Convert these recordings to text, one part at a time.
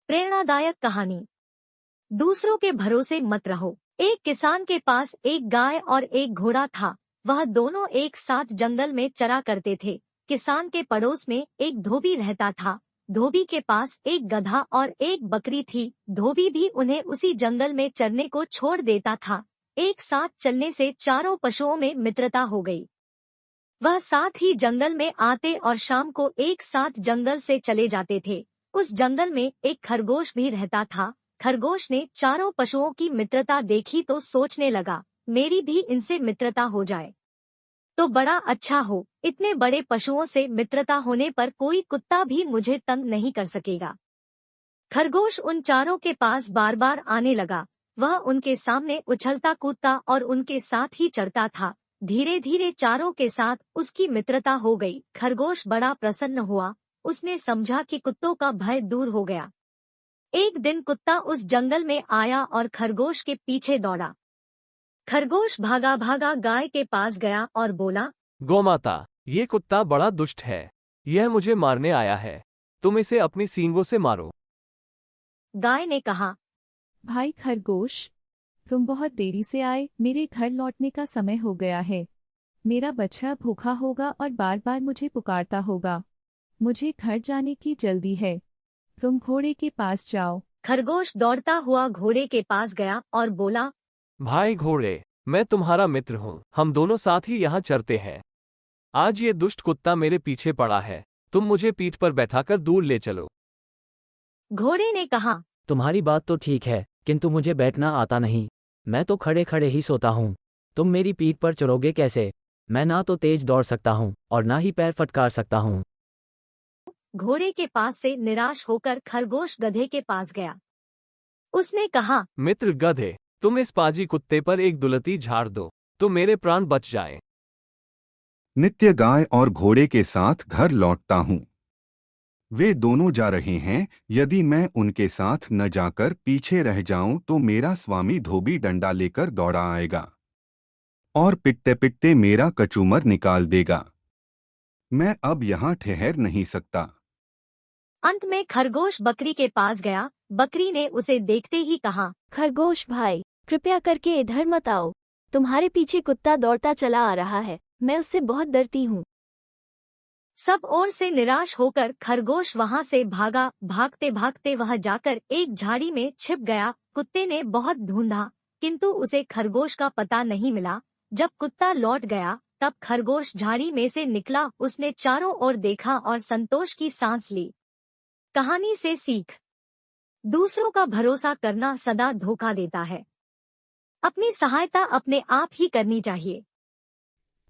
प्रेरणादायक कहानी। दूसरों के भरोसे मत रहो। एक किसान के पास एक गाय और एक घोड़ा था। वह दोनों एक साथ जंगल में चरा करते थे। किसान के पड़ोस में एक धोबी रहता था। धोबी के पास एक गधा और एक बकरी थी। धोबी भी उन्हें उसी जंगल में चरने को छोड़ देता था। एक साथ चलने से चारों पशुओं में मित्रता हो गई। वह साथ ही जंगल में आते और शाम को एक साथ जंगल से चले जाते थे। उस जंगल में एक खरगोश भी रहता था। खरगोश ने चारों पशुओं की मित्रता देखी तो सोचने लगा, मेरी भी इनसे मित्रता हो जाए तो बड़ा अच्छा हो। इतने बड़े पशुओं से मित्रता होने पर कोई कुत्ता भी मुझे तंग नहीं कर सकेगा। खरगोश उन चारों के पास बार बार आने लगा। वह उनके सामने उछलता कूदता और उनके साथ ही चढ़ता था। धीरे धीरे चारों के साथ उसकी मित्रता हो गई। खरगोश बड़ा प्रसन्न हुआ। उसने समझा कि कुत्तों का भय दूर हो गया। एक दिन कुत्ता उस जंगल में आया और खरगोश के पीछे दौड़ा। खरगोश भागा भागा गाय के पास गया और बोला, गौमाता, ये कुत्ता बड़ा दुष्ट है। यह मुझे मारने आया है। तुम इसे अपनी सींगों से मारो। गाय ने कहा, भाई खरगोश, तुम बहुत देरी से आए। मेरे घर लौटने का समय हो गया है। मेरा बछड़ा भूखा होगा और बार बार मुझे पुकारता होगा। मुझे घर जाने की जल्दी है। तुम घोड़े के पास जाओ। खरगोश दौड़ता हुआ घोड़े के पास गया और बोला, भाई घोड़े, मैं तुम्हारा मित्र हूँ। हम दोनों साथ ही यहाँ चरते हैं। आज ये दुष्ट कुत्ता मेरे पीछे पड़ा है। तुम मुझे पीठ पर बैठाकर दूर ले चलो। घोड़े ने कहा, तुम्हारी बात तो ठीक है, किंतु मुझे बैठना आता नहीं। मैं तो खड़े खड़े ही सोता हूँ। तुम मेरी पीठ पर चढ़ोगे कैसे? मैं ना तो तेज दौड़ सकता हूँ और ना ही पैर फटकार सकता हूँ। घोड़े के पास से निराश होकर खरगोश गधे के पास गया। उसने कहा, मित्र गधे, तुम इस पाजी कुत्ते पर एक दुलती झाड़ दो तो मेरे प्राण बच जाएं। नित्य गाय और घोड़े के साथ घर लौटता हूँ। वे दोनों जा रहे हैं। यदि मैं उनके साथ न जाकर पीछे रह जाऊं तो मेरा स्वामी धोबी डंडा लेकर दौड़ा आएगा और पिटते पिटते मेरा कचूमर निकाल देगा। मैं अब यहाँ ठहर नहीं सकता। अंत में खरगोश बकरी के पास गया। बकरी ने उसे देखते ही कहा, खरगोश भाई, कृपया करके इधर मत आओ। तुम्हारे पीछे कुत्ता दौड़ता चला आ रहा है। मैं उससे बहुत डरती हूँ। सब ओर से निराश होकर खरगोश वहां से भागा। भागते भागते वह जाकर एक झाड़ी में छिप गया। कुत्ते ने बहुत ढूंढा किंतु उसे खरगोश का पता नहीं मिला। जब कुत्ता लौट गया तब खरगोश झाड़ी में से निकला। उसने चारों ओर देखा और संतोष की सांस ली। कहानी से सीख। दूसरों का भरोसा करना सदा धोखा देता है। अपनी सहायता अपने आप ही करनी चाहिए।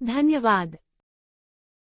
धन्यवाद।